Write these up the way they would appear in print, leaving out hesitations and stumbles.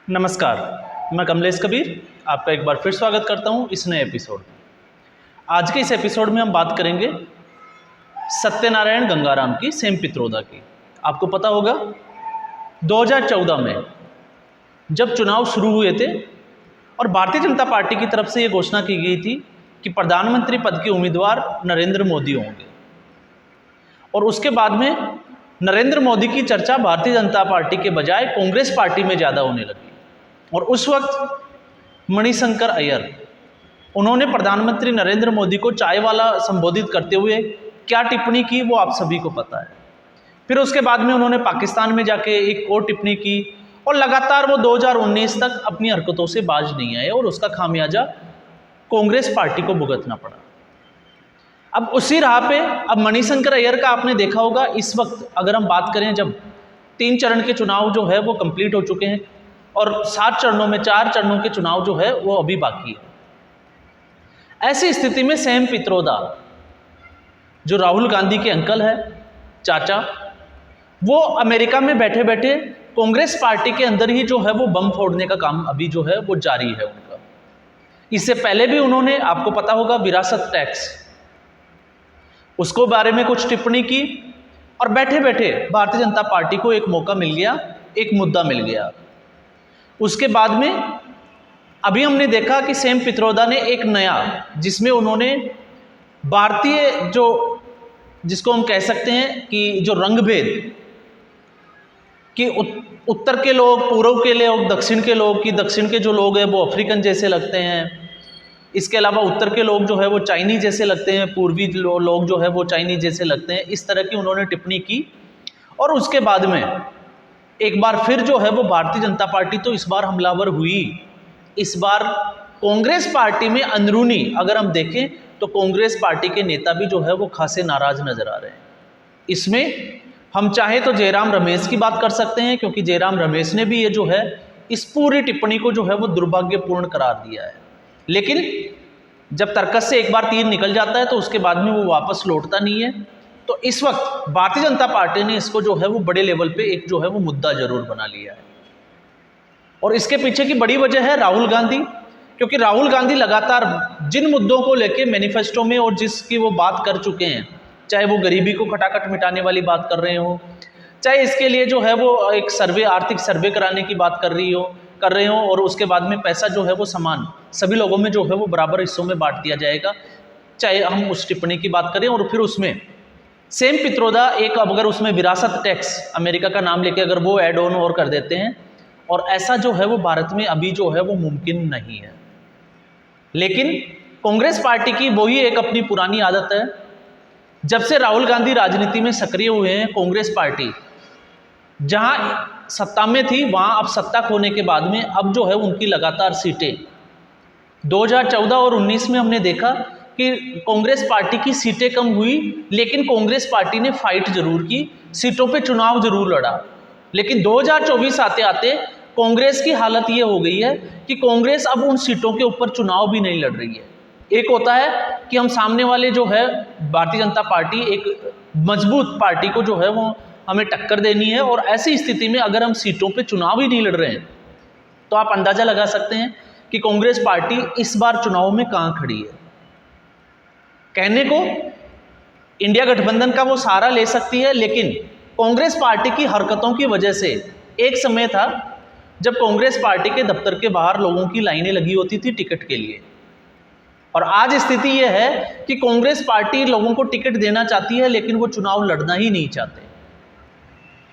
नमस्कार, मैं कमलेश कबीर आपका एक बार फिर स्वागत करता हूं इस नए एपिसोड में। आज के इस एपिसोड में हम बात करेंगे सत्यनारायण गंगाराम की सेम पित्रोदा की। आपको पता होगा 2014 में जब चुनाव शुरू हुए थे और भारतीय जनता पार्टी की तरफ से ये घोषणा की गई थी कि प्रधानमंत्री पद के उम्मीदवार नरेंद्र मोदी होंगे, और उसके बाद में नरेंद्र मोदी की चर्चा भारतीय जनता पार्टी के बजाय कांग्रेस पार्टी में ज़्यादा होने लगी। और उस वक्त मणिशंकर अय्यर, उन्होंने प्रधानमंत्री नरेंद्र मोदी को चाय वाला संबोधित करते हुए क्या टिप्पणी की वो आप सभी को पता है। फिर उसके बाद में उन्होंने पाकिस्तान में जाके एक और टिप्पणी की और लगातार वो 2019 तक अपनी हरकतों से बाज नहीं आए और उसका खामियाजा कांग्रेस पार्टी को भुगतना पड़ा। अब उसी राह पे अब मणिशंकर अय्यर का आपने देखा होगा, इस वक्त अगर हम बात करें जब 3 चरण के चुनाव जो है वो कंप्लीट हो चुके हैं और 7 चरणों में 4 चरणों के चुनाव जो है वो अभी बाकी है। ऐसी स्थिति में सेम पित्रोदा, जो राहुल गांधी के अंकल है, चाचा, वो अमेरिका में बैठे बैठे कांग्रेस पार्टी के अंदर ही जो है वो बम फोड़ने का काम अभी जो है वो जारी है उनका। इससे पहले भी उन्होंने, आपको पता होगा, विरासत टैक्स, उसको बारे में कुछ टिप्पणी की और बैठे बैठे भारतीय जनता पार्टी को एक मौका मिल गया, एक मुद्दा मिल गया। उसके बाद में अभी हमने देखा कि सेम पित्रोदा ने एक नया, जिसमें उन्होंने भारतीय जो, जिसको हम कह सकते हैं कि जो रंगभेद कि उत्तर के लोग, पूर्व के लोग, दक्षिण के लोग, कि दक्षिण के जो लोग हैं वो अफ्रीकन जैसे लगते हैं, इसके अलावा उत्तर के लोग जो है वो चाइनीज जैसे लगते हैं, पूर्वी लोग जो है वो चाइनीज जैसे लगते हैं, इस तरह की उन्होंने टिप्पणी की। और उसके बाद में एक बार फिर जो है वो भारतीय जनता पार्टी तो इस बार हमलावर हुई। इस बार कांग्रेस पार्टी में अंदरूनी अगर हम देखें तो कांग्रेस पार्टी के नेता भी जो है वो खासे नाराज नजर आ रहे हैं। इसमें हम चाहे तो जयराम रमेश की बात कर सकते हैं, क्योंकि जयराम रमेश ने भी ये जो है इस पूरी टिप्पणी को जो है वो दुर्भाग्यपूर्ण करार दिया है। लेकिन जब तर्कस से एक बार तीर निकल जाता है तो उसके बाद में वो वापस लौटता नहीं है। तो इस वक्त भारतीय जनता पार्टी ने इसको जो है वो बड़े लेवल पे एक जो है वो मुद्दा जरूर बना लिया है। और इसके पीछे की बड़ी वजह है राहुल गांधी, क्योंकि राहुल गांधी लगातार जिन मुद्दों को लेके मैनिफेस्टो में और जिसकी वो बात कर चुके हैं, चाहे वो गरीबी को खटाखट मिटाने वाली बात कर रहे हो, चाहे इसके लिए जो है वो एक सर्वे, आर्थिक सर्वे कराने की बात कर रहे हो, और उसके बाद में पैसा जो है वो समान सभी लोगों में जो है वो बराबर हिस्सों में बांट दिया जाएगा, चाहे हम उस टिप्पणी की बात करें। और फिर उसमें सेम पित्रोदा एक, अब अगर उसमें विरासत टैक्स, अमेरिका का नाम लेके अगर वो ऐड ऑन और कर देते हैं, और ऐसा जो है वो भारत में अभी जो है वो मुमकिन नहीं है। लेकिन कांग्रेस पार्टी की वही एक अपनी पुरानी आदत है, जब से राहुल गांधी राजनीति में सक्रिय हुए हैं, कांग्रेस पार्टी जहां सत्ता में थी वहां अब सत्ता खोने के बाद में अब जो है उनकी लगातार सीटें, 2014 और 19 में हमने देखा कि कांग्रेस पार्टी की सीटें कम हुई, लेकिन कांग्रेस पार्टी ने फाइट जरूर की, सीटों पे चुनाव जरूर लड़ा। लेकिन 2024 आते आते कांग्रेस की हालत ये हो गई है कि कांग्रेस अब उन सीटों के ऊपर चुनाव भी नहीं लड़ रही है। एक होता है कि हम सामने वाले जो है भारतीय जनता पार्टी, एक मजबूत पार्टी को जो है वो हमें टक्कर देनी है, और ऐसी स्थिति में अगर हम सीटों पे चुनाव ही नहीं लड़ रहे हैं तो आप अंदाजा लगा सकते हैं कि कांग्रेस पार्टी इस बार चुनाव में कहां खड़ी है। कहने को इंडिया गठबंधन का वो सहारा ले सकती है, लेकिन कांग्रेस पार्टी की हरकतों की वजह से एक समय था जब कांग्रेस पार्टी के दफ्तर के बाहर लोगों की लाइनें लगी होती थी टिकट के लिए, और आज स्थिति यह है कि कांग्रेस पार्टी लोगों को टिकट देना चाहती है लेकिन वो चुनाव लड़ना ही नहीं चाहते।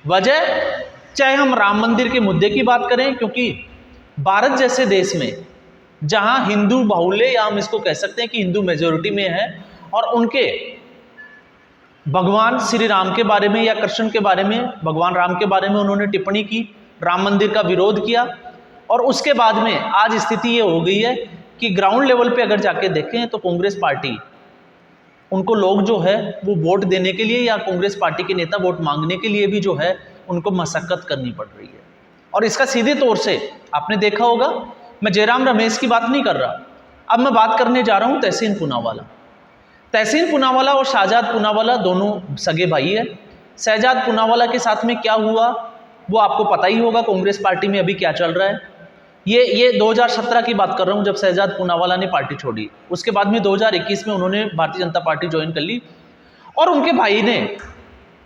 वजह, चाहे हम राम मंदिर के मुद्दे की बात करें, क्योंकि भारत जैसे देश में जहां हिंदू बाहुल्य, या हम इसको कह सकते हैं कि हिंदू मेजोरिटी में है, और उनके भगवान श्री राम के बारे में या कृष्ण के बारे में, भगवान राम के बारे में उन्होंने टिप्पणी की, राम मंदिर का विरोध किया, और उसके बाद में आज स्थिति ये हो गई है कि ग्राउंड लेवल पे अगर जाके देखें तो कांग्रेस पार्टी, उनको लोग जो है वो वोट देने के लिए या कांग्रेस पार्टी के नेता वोट मांगने के लिए भी जो है उनको मशक्कत करनी पड़ रही है। और इसका सीधे तौर से आपने देखा होगा, मैं जयराम रमेश की बात नहीं कर रहा, अब मैं बात करने जा रहा हूं तहसीन पूनावाला। तहसीन पूनावाला और शहजाद पूनावाला दोनों सगे भाई है। शहजाद पूनावाला के साथ में क्या हुआ वो आपको पता ही होगा, कांग्रेस पार्टी में अभी क्या चल रहा है। ये 2017 की बात कर रहा हूँ, जब शहजाद पूनावाला ने पार्टी छोड़ी। उसके बाद में 2021 में उन्होंने भारतीय जनता पार्टी ज्वाइन कर ली और उनके भाई ने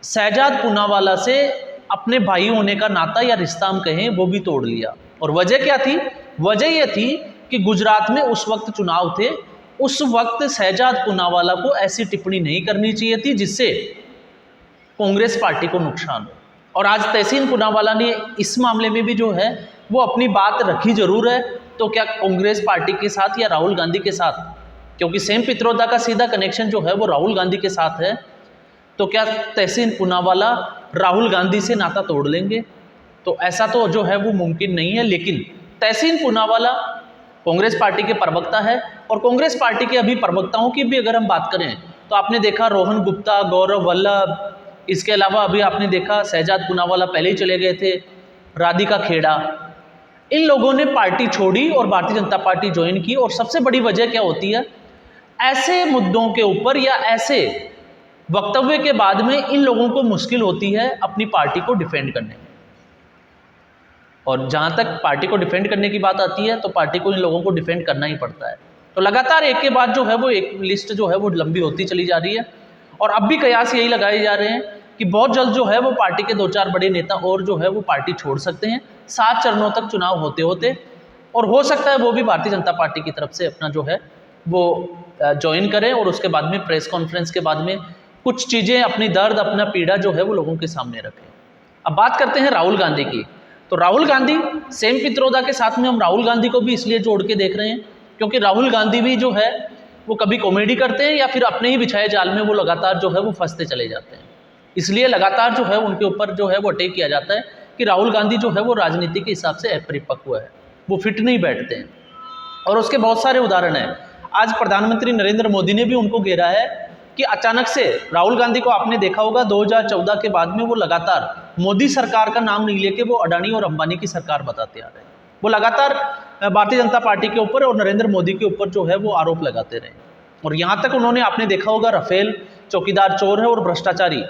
शहजाद पूनावाला से अपने भाई होने का नाता या रिश्ता हम कहें वो भी तोड़ लिया। और वजह क्या थी? वजह यह थी कि गुजरात में उस वक्त चुनाव थे। उस वक्त शहजाद पूनावाला को ऐसी टिप्पणी नहीं करनी चाहिए थी जिससे कांग्रेस पार्टी को नुकसान हो। और आज तहसीन पूनावाला ने इस मामले में भी जो है वो अपनी बात रखी जरूर है। तो क्या कांग्रेस पार्टी के साथ या राहुल गांधी के साथ, क्योंकि सेम पित्रोदा का सीधा कनेक्शन जो है वो राहुल गांधी के साथ है, तो क्या तहसीन पूनावाला राहुल गांधी से नाता तोड़ लेंगे? तो ऐसा तो जो है वो मुमकिन नहीं है। लेकिन तहसीन पूनावाला कांग्रेस पार्टी के प्रवक्ता है और कांग्रेस पार्टी के अभी प्रवक्ताओं की भी अगर हम बात करें तो आपने देखा रोहन गुप्ता, गौरव वल्लभ, इसके अलावा अभी आपने देखा शहजाद पूनावाला पहले ही चले गए थे, राधिका खेड़ा, इन लोगों ने पार्टी छोड़ी और भारतीय जनता पार्टी ज्वाइन की। और सबसे बड़ी वजह क्या होती है? ऐसे मुद्दों के ऊपर या ऐसे वक्तव्य के बाद में इन लोगों को मुश्किल होती है अपनी पार्टी को डिफेंड करने में। और जहां तक पार्टी को डिफेंड करने की बात आती है तो पार्टी को इन लोगों को डिफेंड करना ही पड़ता है। तो लगातार एक के बाद जो है वो एक लिस्ट जो है वो लंबी होती चली जा रही है। और अब भी कयास यही लगाए जा रहे हैं कि बहुत जल्द जो है वो पार्टी के 2-4 बड़े नेता और जो है वो पार्टी छोड़ सकते हैं 7 चरणों तक चुनाव होते होते। और हो सकता है वो भी भारतीय जनता पार्टी की तरफ से अपना जो है वो ज्वाइन करें और उसके बाद में प्रेस कॉन्फ्रेंस के बाद में कुछ चीज़ें, अपनी दर्द, अपना पीड़ा जो है वो लोगों के सामने रखें। अब बात करते हैं राहुल गांधी की। तो राहुल गांधी, सेम पित्रोदा के साथ में हम राहुल गांधी को भी इसलिए जोड़ के देख रहे हैं क्योंकि राहुल गांधी भी जो है वो कभी कॉमेडी करते हैं या फिर अपने ही बिछाए जाल में वो लगातार जो है वो फंसते चले जाते हैं। इसलिए लगातार जो है उनके ऊपर जो है वो अटैक किया जाता है कि राहुल गांधी जो है वो राजनीति के हिसाब से अपरिपक्व है, वो फिट नहीं बैठते हैं। और उसके बहुत सारे उदाहरण हैं। आज प्रधानमंत्री नरेंद्र मोदी ने भी उनको घेरा है कि अचानक से राहुल गांधी को आपने देखा होगा 2014 के बाद में वो लगातार मोदी सरकार का नाम नहीं लेके वो अडानी और अंबानी की सरकार बताते आ रहे हैं। वो लगातार भारतीय जनता पार्टी के ऊपर और नरेंद्र मोदी के ऊपर जो है वो आरोप लगाते रहे। और यहाँ तक उन्होंने, आपने देखा होगा, राफेल चौकीदार चोर है और भ्रष्टाचारी,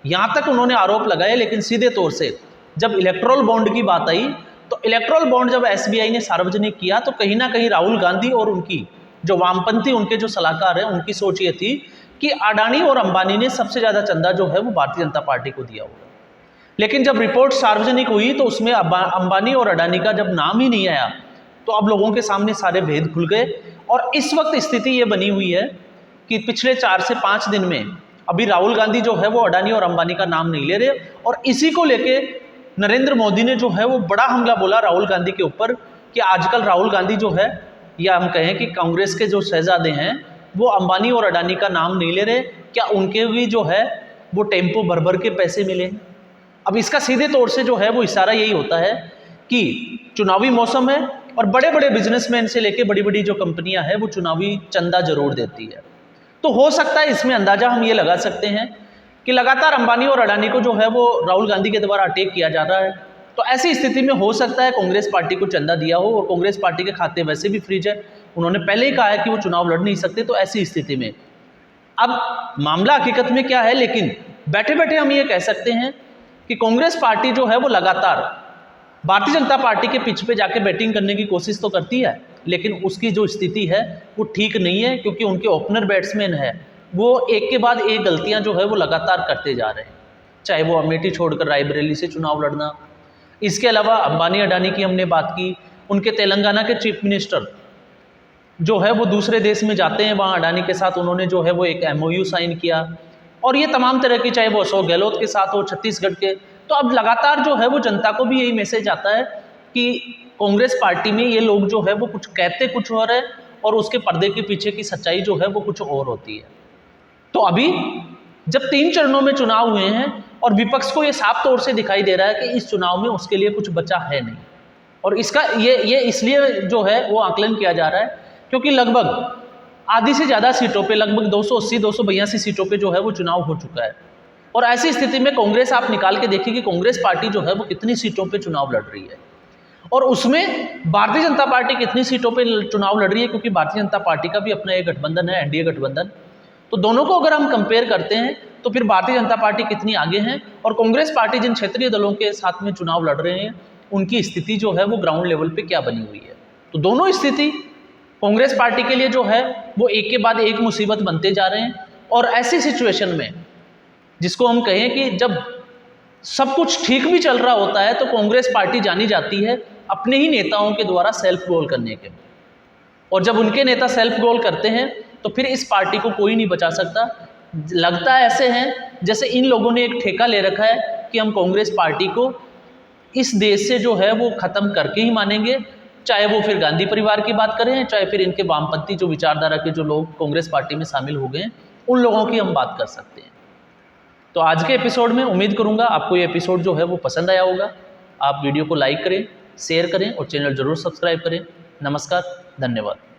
यहाँ तक उन्होंने आरोप लगाए। लेकिन सीधे तौर से जब इलेक्ट्रोल बॉन्ड की बात आई तो इलेक्ट्रोल बॉन्ड जब एसबीआई ने सार्वजनिक किया तो कहीं ना कहीं राहुल गांधी और उनकी जो वामपंथी, उनके जो सलाहकार हैं, उनकी सोच ये थी कि अडानी और अंबानी ने सबसे ज़्यादा चंदा जो है वो भारतीय जनता पार्टी को दिया होगा। लेकिन जब रिपोर्ट सार्वजनिक हुई तो उसमें अंबानी और अडानी का जब नाम ही नहीं आया तो अब लोगों के सामने सारे भेद खुल गए। और इस वक्त स्थिति ये बनी हुई है कि पिछले 4 से 5 दिन में अभी राहुल गांधी जो है वो अडानी और अंबानी का नाम नहीं ले रहे। और इसी को लेके नरेंद्र मोदी ने जो है वो बड़ा हमला बोला राहुल गांधी के ऊपर कि आजकल राहुल गांधी जो है, या हम कहें कि कांग्रेस के जो शहजादे हैं, वो अंबानी और अडानी का नाम नहीं ले रहे। क्या उनके भी जो है वो टेम्पो भर भर के पैसे मिले? अब इसका सीधे तौर से जो है वो इशारा यही होता है कि चुनावी मौसम है और बड़े बड़े बिजनेसमैन से लेके बड़ी बड़ी जो कंपनियां हैं वो चुनावी चंदा जरूर देती है। तो हो सकता है इसमें अंदाजा हम ये लगा सकते हैं कि लगातार अंबानी और अडानी को जो है वो राहुल गांधी के द्वारा अटैक किया जा रहा है। तो ऐसी स्थिति में हो सकता है कांग्रेस पार्टी को चंदा दिया हो, और कांग्रेस पार्टी के खाते वैसे भी फ्रीज है, उन्होंने पहले ही कहा है कि वो चुनाव लड़ नहीं सकते। तो ऐसी स्थिति में अब मामला हकीकत में क्या है, लेकिन बैठे बैठे हम ये कह सकते हैं कि कांग्रेस पार्टी जो है वो लगातार भारतीय जनता पार्टी के पिच पे जाके बैटिंग करने की कोशिश तो करती है, लेकिन उसकी जो स्थिति है वो ठीक नहीं है क्योंकि उनके ओपनर बैट्समैन है वो एक के बाद एक गलतियां जो है वो लगातार करते जा रहे हैं। चाहे वो अमेठी छोड़कर रायबरेली से चुनाव लड़ना, इसके अलावा अंबानी अडानी की हमने बात की, उनके तेलंगाना के चीफ मिनिस्टर जो है वो दूसरे देश में जाते हैं, वहाँ अडानी के साथ उन्होंने जो है वो एक MOU साइन किया। और ये तमाम तरह की, चाहे वो अशोक गहलोत के साथ हो छत्तीसगढ़ के। तो अब लगातार जो है वो जनता को भी यही मैसेज आता है कि कांग्रेस पार्टी में ये लोग जो है वो कुछ कहते कुछ और है और उसके पर्दे के पीछे की सच्चाई जो है वो कुछ और होती है। तो अभी जब 3 चरणों में चुनाव हुए हैं और विपक्ष को ये साफ तौर से दिखाई दे रहा है कि इस चुनाव में उसके लिए कुछ बचा है नहीं, और इसका ये इसलिए जो है वो आकलन किया जा रहा है क्योंकि लगभग आधी से ज़्यादा सीटों पे, लगभग 280-282 सीटों पे जो है वो चुनाव हो चुका है। और ऐसी स्थिति में कांग्रेस, आप निकाल के देखिए कि कांग्रेस पार्टी जो है वो कितनी सीटों पे चुनाव लड़ रही है और उसमें भारतीय जनता पार्टी कितनी सीटों पे चुनाव लड़ रही है, क्योंकि भारतीय जनता पार्टी का भी अपना एक गठबंधन है, NDA गठबंधन। तो दोनों को अगर हम कंपेयर करते हैं तो फिर भारतीय जनता पार्टी कितनी आगे है और कांग्रेस पार्टी जिन क्षेत्रीय दलों के साथ में चुनाव लड़ रहे हैं उनकी स्थिति जो है वो ग्राउंड लेवल पे क्या बनी हुई है। तो दोनों स्थिति कांग्रेस पार्टी के लिए जो है वो एक के बाद एक मुसीबत बनते जा रहे हैं। और ऐसी सिचुएशन में जिसको हम कहें कि जब सब कुछ ठीक भी चल रहा होता है तो कांग्रेस पार्टी जानी जाती है अपने ही नेताओं के द्वारा सेल्फ गोल करने के। और जब उनके नेता सेल्फ गोल करते हैं तो फिर इस पार्टी को कोई नहीं बचा सकता। लगता है ऐसे हैं जैसे इन लोगों ने एक ठेका ले रखा है कि हम कांग्रेस पार्टी को इस देश से जो है वो ख़त्म करके ही मानेंगे, चाहे वो फिर गांधी परिवार की बात करें, चाहे फिर इनके वामपंथी जो विचारधारा के जो लोग कांग्रेस पार्टी में शामिल हो गए हैं उन लोगों की हम बात कर सकते हैं। तो आज के एपिसोड में उम्मीद करूंगा आपको ये एपिसोड जो है वो पसंद आया होगा। आप वीडियो को लाइक करें, शेयर करें और चैनल जरूर सब्सक्राइब करें। नमस्कार, धन्यवाद।